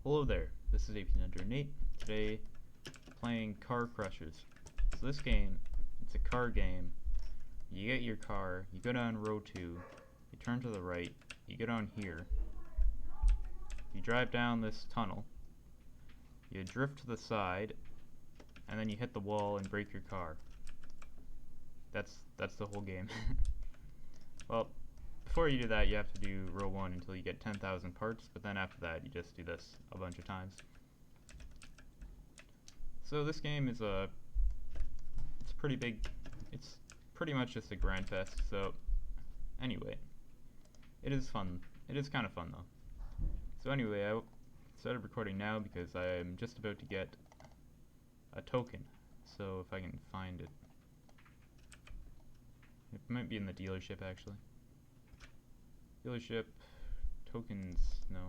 Hello there, this is AP908. Today, playing Car Crushers. So this game, it's a car game. You get your car, you go down row 2, you turn to the right, you go down here, you drive down this tunnel, you drift to the side, and then you hit the wall and break your car. That's the whole game. Well, before you do that, you have to do row 1 until you get 10,000 parts, but then after that, you just do this a bunch of times. So this game is it's pretty big. It's pretty much just a grind fest. So anyway, it is fun. It is kind of fun though. So anyway, I started recording now because I am just about to get a token. So if I can find it. It might be in the dealership actually. Dealership, tokens, no.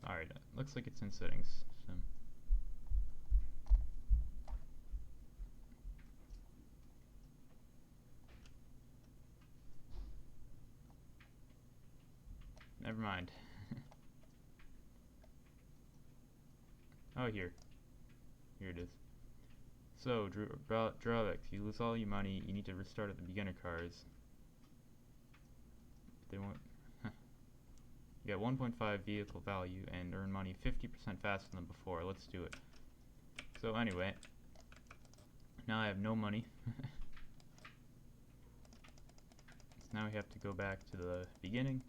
Alright, looks like it's in settings. So. Never mind. Oh, here it is. So, drawbacks. You lose all your money, you need to restart at the beginner cars. They won't. You get 1.5 vehicle value and earn money 50% faster than before. Let's do it. So anyway, now I have no money. So now we have to go back to the beginning.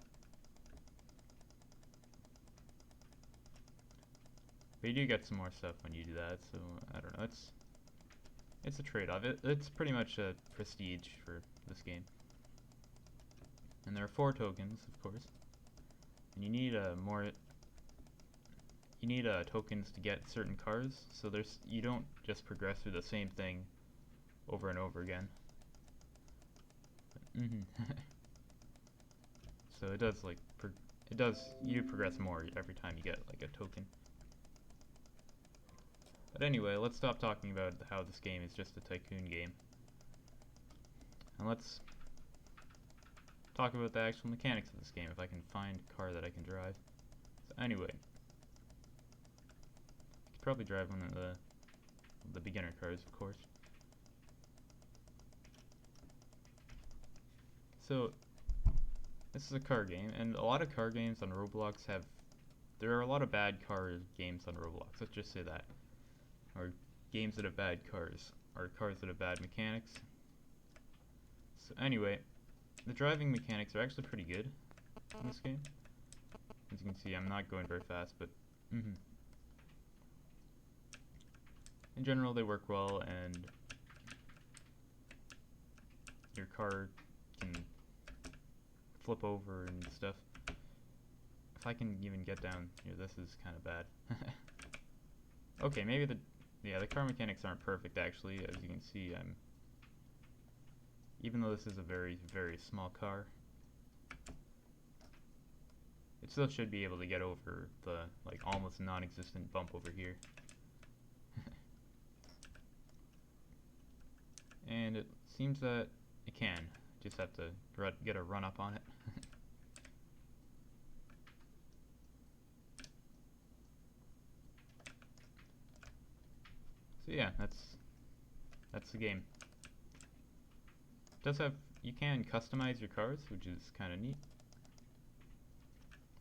But you do get some more stuff when you do that, so I don't know. It's a trade-off. It's pretty much a prestige for this game. And there are 4 tokens, of course. And you need tokens to get certain cars. So you don't just progress through the same thing over and over again. So it does you progress more every time you get like a token. But anyway, let's stop talking about how this game is just a tycoon game. And let's talk about the actual mechanics of this game, if I can find a car that I can drive. So anyway, I could probably drive one of the beginner cars, of course. So, this is a car game, and a lot of car games on Roblox there are a lot of bad car games on Roblox, let's just say that. Or games that have bad cars, or cars that have bad mechanics. So anyway, the driving mechanics are actually pretty good in this game. As you can see, I'm not going very fast, but in general they work well, and your car can flip over and stuff. If I can even get down here, this is kind of bad. Okay, maybe the car mechanics aren't perfect actually. As you can see, even though this is a very, very small car, it still should be able to get over the like almost non-existent bump over here. And it seems that it can. Just have to get a run up on it. So yeah, that's the game. It does have, you can customize your cars, which is kind of neat.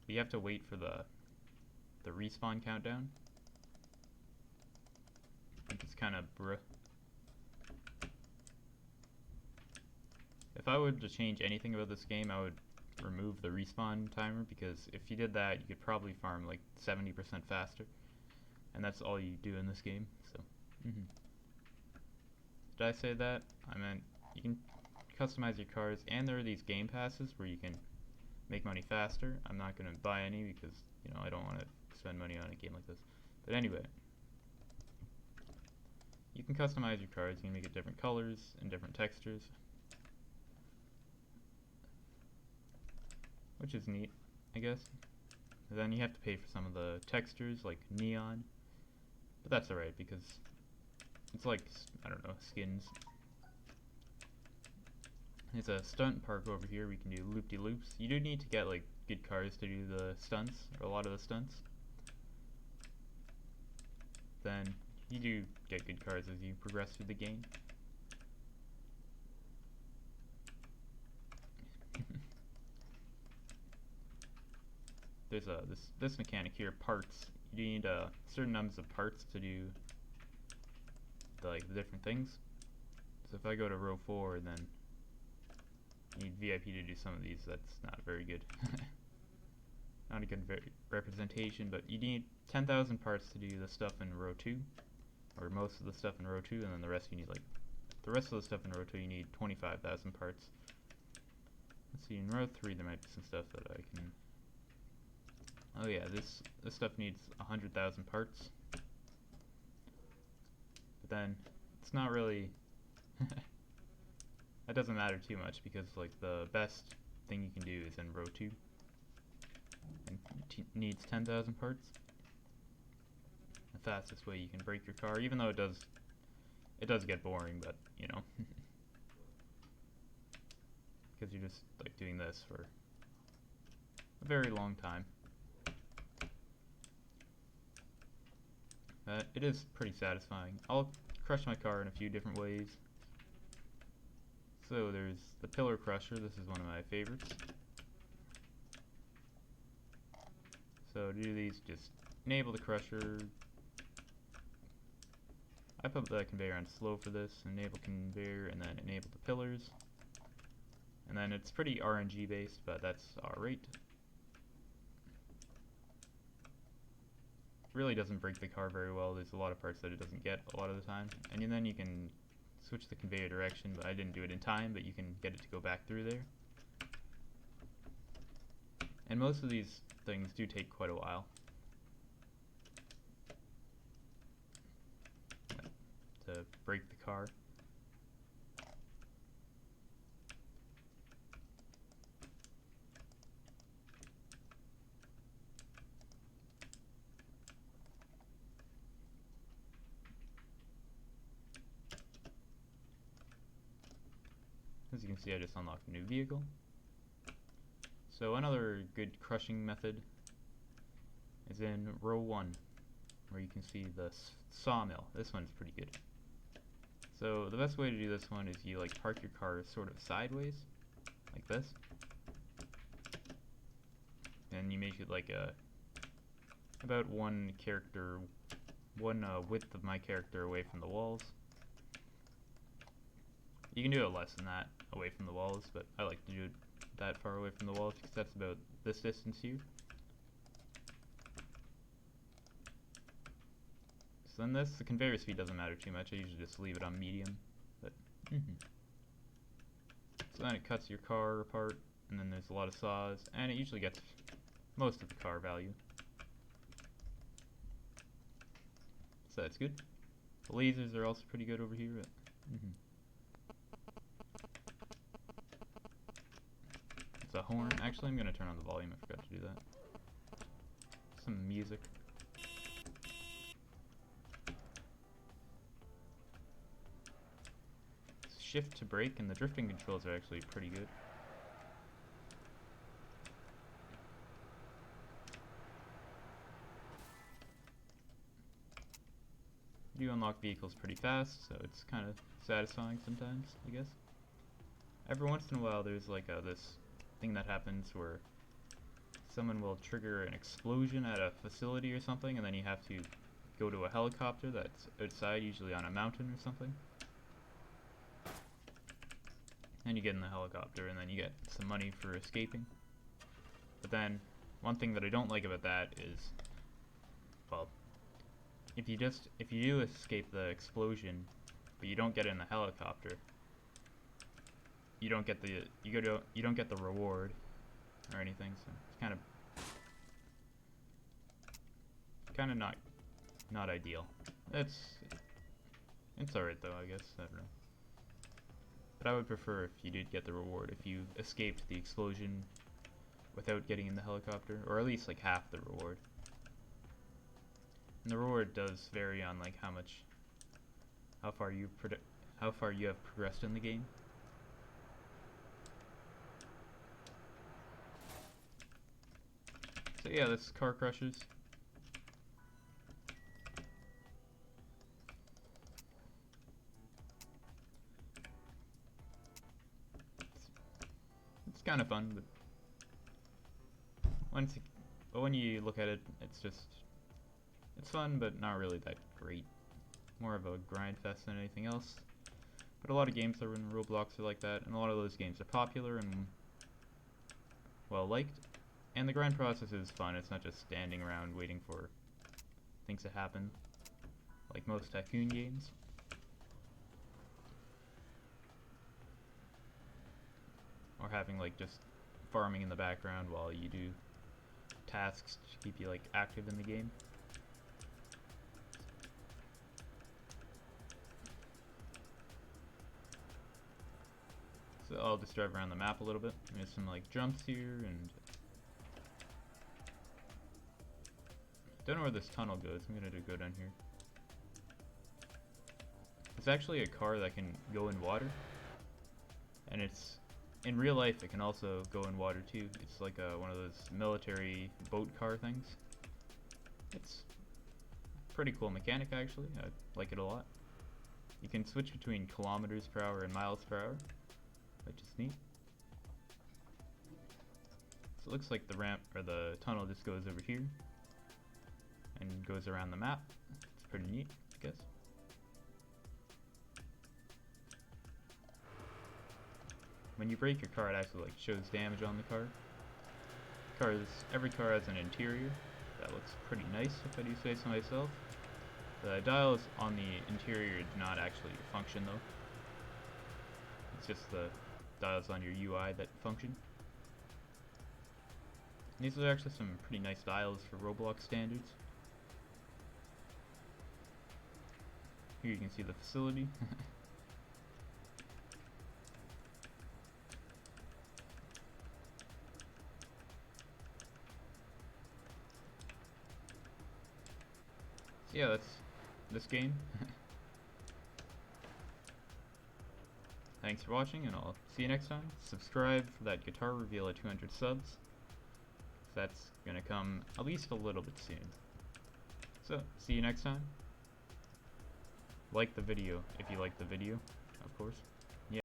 But you have to wait for the respawn countdown, which is kind of bruh. If I were to change anything about this game, I would remove the respawn timer, because if you did that, you could probably farm like 70% faster, and that's all you do in this game. So, did I say that? I meant you can customize your cars, and there are these game passes where you can make money faster. I'm not going to buy any because, you know, I don't want to spend money on a game like this. But anyway, you can customize your cars. You can make it different colors and different textures, which is neat, I guess. And then you have to pay for some of the textures, like neon, but that's alright because It's like, I don't know, skins. There's a stunt park over here. We can do loop-de-loops. You do need to get like good cars to do the stunts, or a lot of the stunts. Then you do get good cars as you progress through the game. There's this mechanic here, parts. You need certain numbers of parts to do the different things. So if I go to row 4, then you need VIP to do some of these. That's not very good. Not a good representation, but you need 10,000 parts to do the stuff in row 2, or most of the stuff in row 2, and then the rest you need the rest of the stuff in row 2 you need 25,000 parts. Let's see, in row 3 there might be some stuff that I can... Oh yeah, this stuff needs 100,000 parts. But then, it's not really... That doesn't matter too much, because like the best thing you can do is in row 2. And needs 10,000 parts. The fastest way you can break your car, even though it does get boring, but you know. Because you're just like doing this for a very long time. It is pretty satisfying. I'll crush my car in a few different ways. So there's the pillar crusher. This is one of my favorites. So to do these, just enable the crusher. I put the conveyor on slow for this. Enable conveyor and then enable the pillars. And then it's pretty RNG based, but that's alright. Really doesn't break the car very well. There's a lot of parts that it doesn't get a lot of the time. And then you can switch the conveyor direction, but I didn't do it in time, but you can get it to go back through there. And most of these things do take quite a while to break the car. As you can see, I just unlocked a new vehicle. So another good crushing method is in row 1, where you can see the sawmill. This one's pretty good. So the best way to do this one is you like park your car sort of sideways, like this. And you make it like about one width of my character away from the walls. You can do it less than that, away from the walls, but I like to do it that far away from the walls because that's about this distance here. So then the conveyor speed doesn't matter too much. I usually just leave it on medium. But So then it cuts your car apart, and then there's a lot of saws, and it usually gets most of the car value. So that's good. The lasers are also pretty good over here. But, It's a horn. Actually, I'm going to turn on the volume. I forgot to do that. Some music. Shift to brake, and the drifting controls are actually pretty good. You unlock vehicles pretty fast, so it's kind of satisfying sometimes, I guess. Every once in a while there's like this thing that happens where someone will trigger an explosion at a facility or something, and then you have to go to a helicopter that's outside, usually on a mountain or something. And you get in the helicopter, and then you get some money for escaping. But then, one thing that I don't like about that is, well, if you do escape the explosion, but you don't get in the helicopter, you don't get the reward or anything. So it's kind of not ideal. It's alright though, I guess. I don't know. But I would prefer if you did get the reward, if you escaped the explosion without getting in the helicopter, or at least like half the reward. And the reward does vary on like how how far how far you have progressed in the game. So yeah, this is Car Crushers. It's kind of fun, but when you look at it, it's fun, but not really that great. More of a grind fest than anything else. But a lot of games that are in Roblox are like that, and a lot of those games are popular and well liked. And the grind process is fun. It's not just standing around waiting for things to happen, like most tycoon games. Or having like just farming in the background while you do tasks to keep you like active in the game. So I'll just drive around the map a little bit. There's some like jumps here, and don't know where this tunnel goes. I'm gonna go down here. It's actually a car that can go in water, and it's in real life it can also go in water too. It's like one of those military boat car things. It's a pretty cool mechanic actually. I like it a lot. You can switch between kilometers per hour and miles per hour, which is neat. So it looks like the ramp or the tunnel just goes over here and goes around the map. It's pretty neat, I guess. When you break your car, it actually like shows damage on the car. Every car has an interior that looks pretty nice, if I do say so myself. The dials on the interior do not actually function though. It's just the dials on your UI that function. And these are actually some pretty nice dials for Roblox standards. Here you can see the facility. So yeah, that's this game. Thanks for watching, and I'll see you next time. Subscribe for that guitar reveal at 200 subs. That's gonna come at least a little bit soon. So, see you next time. Like the video if you like the video, of course.